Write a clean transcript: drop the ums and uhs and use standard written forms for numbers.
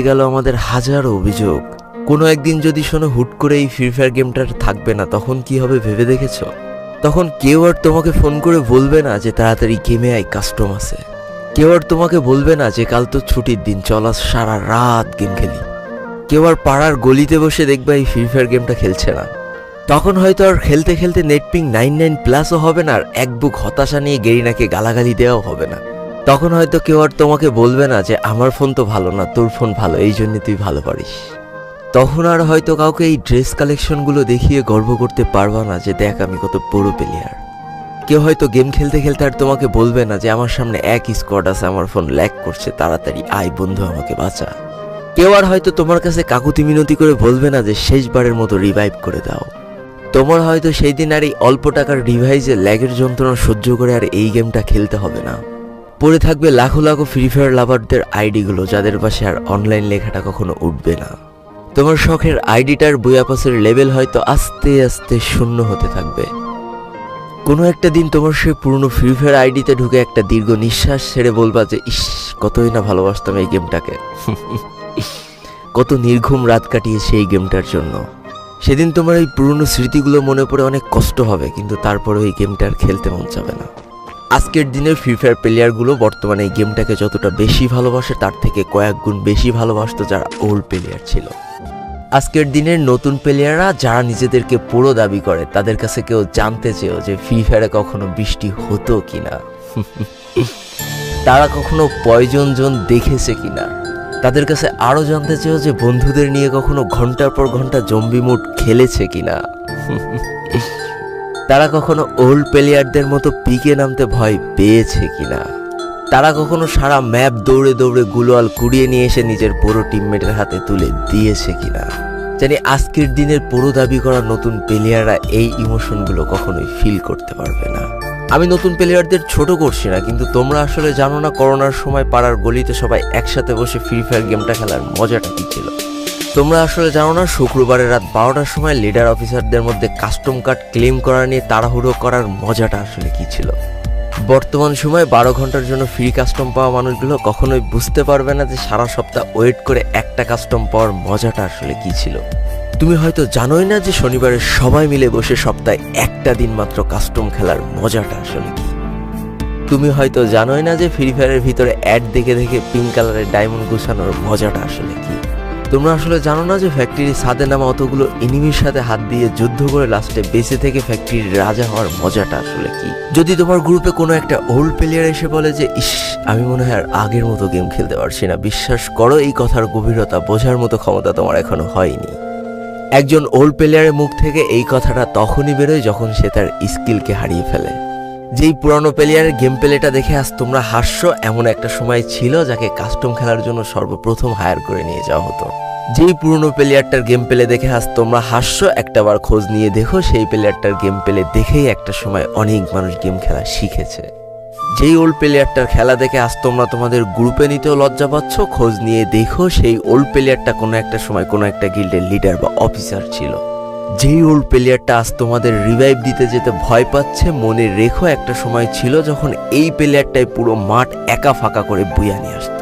গেল আমাদের হাজারো অভিযোগ। কোনো একদিন যদি শোনো হুট করে এই ফ্রি ফায়ার গেমটা থাকবে না, তখন কি হবে ভেবে দেখেছো? তখন কেউ আর তোমাকে ফোন করে বলবে না যে তাড়াতাড়ি গেমে আই, কাস্টম আছে। কেউ আর তোমাকে বলবে না যে কাল তো ছুটির দিন, চল আজ সারা রাত গেম খেলি। কেউ আর পাড়ার গলিতে বসে দেখবা এই ফ্রি ফায়ার গেমটা খেলছে না। তখন হয়তো আর খেলতে খেলতে নেটপিং 99+ হবে না, আর এক বুক হতাশা নিয়ে গেরিনাকে গালাগালি দেওয়াও হবে না। তখন হয়তো কেউ আর তোমাকে বলবে না যে আমার ফোন তো ভালো না, তোর ফোন ভালো, এই জন্য তুই ভালো পারিস। তখন আর হয়তো কাউকে এই ড্রেস কালেকশনগুলো দেখিয়ে গর্ব করতে পারবা না যে দেখ আমি কত বড় প্লেয়ার। কেউ হয়তো গেম খেলতে খেলতে আর তোমাকে বলবে না যে আমার সামনে এক স্কোয়াড আছে, আমার ফোন ল্যাগ করছে, তাড়াতাড়ি আয় বন্ধু আমাকে বাঁচা। কেউ আর হয়তো তোমার কাছে কাকুতি মিনতি করে বলবে না যে শেষবারের মতো রিভাইভ করে দাও। তোমার হয়তো সেই দিন আর এই অল্প টাকার ডিভাইসে ল্যাগের যন্ত্রণা সহ্য করে আর এই গেমটা খেলতে হবে না। পড়ে থাকবে লাখো লাখো ফ্রি ফায়ার লাভারদের আইডিগুলো, যাদের পাশে আর অনলাইন লেখাটা কখনো উঠবে না। তোমার শখের আইডিটার বইয়াপাসের লেভেল হয়তো আস্তে আস্তে শূন্য হতে থাকবে। কোনো একটা দিন তোমার সেই পুরনো ফ্রি ফায়ার আইডিতে ঢুকে একটা দীর্ঘ নিঃশ্বাস ছেড়ে বলবা যে ইস, কতই না ভালোবাসতাম এই গেমটাকে। কত নির্ঘুম রাত কাটিয়েছে এই গেমটার জন্য। সেদিন তোমার এই পুরনো স্মৃতিগুলো মনে পড়ে অনেক কষ্ট হবে, কিন্তু তারপরে এই গেমটা আর খেলতে মন যাবে না। আজকের দিনের ফ্রি ফায়ার প্লেয়ারগুলো বর্তমানে এই গেমটাকে যতটা বেশি ভালোবাসে তার থেকে কয়েক গুণ বেশি ভালোবাসতো যারা ওল্ড প্লেয়ার ছিল। আজকের দিনের নতুন প্লেয়াররা যারা নিজেদেরকে পুরো দাবি করে, তাদের কাছে কেউ জানতে চেয়েও যে ফ্রি ফায়ারে কখনো বৃষ্টি হতো কিনা, তারা কখনো পয়জন জোন দেখেছে কিনা, তাদের কাছে আরো জানতে চেয়েও যে বন্ধুদের নিয়ে কখনো ঘন্টার পর ঘন্টা জম্বি মুড খেলেছে কিনা, তারা কখনো ওল্ড প্লেয়ারদের মতো পিকে নামতে ভয় পেয়েছে কিনা, তারা কখনো সারা ম্যাপ দৌড়ে দৌড়ে গুলোয়াল কুড়িয়ে নিয়ে এসে নিজের পুরো টিমমেটের হাতে তুলে দিয়েছে কিনা। জানি আজকের দিনের পুরো দাবি করা নতুন প্লেয়াররা এই ইমোশনগুলো কখনোই ফিল করতে পারবে না। আমি নতুন প্লেয়ারদের ছোট করছি না, কিন্তু তোমরা আসলে জানো না করোনার সময় পাড়ার গলিতে সবাই একসাথে বসে ফ্রি ফায়ার গেমটা খেলার মজাটা কি ছিল। তোমরা আসলে জানো না শুক্রবারের রাত 12টার সময় লিডার অফিসারদের মধ্যে কাস্টম কার্ড ক্লেম করা নিয়ে তাড়াহুড়ো করার মজাটা আসলে কি ছিল। বর্তমান সময়ে 12 ঘন্টার জন্য ফ্রি কাস্টম পাওয়া মানুষগুলো কখনোই বুঝতে পারবে না যে সারা সপ্তাহ ওয়েট করে একটা কাস্টম পাওয়ার মজাটা আসলে কি ছিল। তুমি হয়তো জানোই না যে শনিবারে সবাই মিলে বসে সপ্তাহে একটা দিন মাত্র কাস্টম খেলার মজাটা আসলে কি। তুমি হয়তো জানোই না যে ফ্রি ফায়ারের ভিতরে অ্যাড দেখে দেখে পিঙ্ক কালারের ডায়মন্ড গুছানোর মজাটা আসলে কি। তোমরা আসলে জানো না যে ফ্যাক্টরির ছাদে নামা অতগুলো এনিমির সাথে হাত দিয়ে যুদ্ধ করে লাস্টে বেঁচে থেকে ফ্যাক্টরির রাজা হওয়ার মজাটা আসলে কি। যদি তোমার গ্রুপে কোনো একটা ওল্ড প্লেয়ার এসে বলে যে ইস, আমি মনে হয় আর আগের মতো গেম খেলতে পারছি না, বিশ্বাস করো এই কথার গভীরতা বোঝার মতো ক্ষমতা তোমার এখনো হয়নি। একজন ওল্ড প্লেয়ারের মুখ থেকে এই কথাটা তখনই বেরোয় যখন সে তার স্কিলকে হারিয়ে ফেলে। যেই পুরানো প্লেয়ারের গেম প্লেটা দেখে আজ তোমরা হাসছো, এমন একটা সময় ছিল যাকে কাস্টম খেলার জন্য সর্বপ্রথম হায়ার করে নিয়ে যাওয়া হতো। যেই পুরনো প্লেয়ারটার গেম প্লে দেখে আজ তোমরা হাসছো, একটাবার খোঁজ নিয়ে দেখো সেই প্লেয়ারটার গেম প্লে দেখেই একটা সময় অনেক মানুষ গেম খেলা শিখেছে। যেই ওল্ড প্লেয়ারটার খেলা দেখে আজ তোমরা তোমাদের গ্রুপে নিতেও লজ্জা পাচ্ছ, খোঁজ নিয়ে দেখো সেই ওল্ড প্লেয়ারটা কোনো একটা সময় কোনো একটা গিল্ডের লিডার বা অফিসার ছিল। যেই ওল্ড প্লেয়ারটা আজ তোমাদের রিভাইভ দিতে যেতে ভয় পাচ্ছে, মনে রেখো একটা সময় ছিল যখন এই প্লেয়ারটাই পুরো মাঠ একা ফাঁকা করে বুয়া নিয়ে আসতো।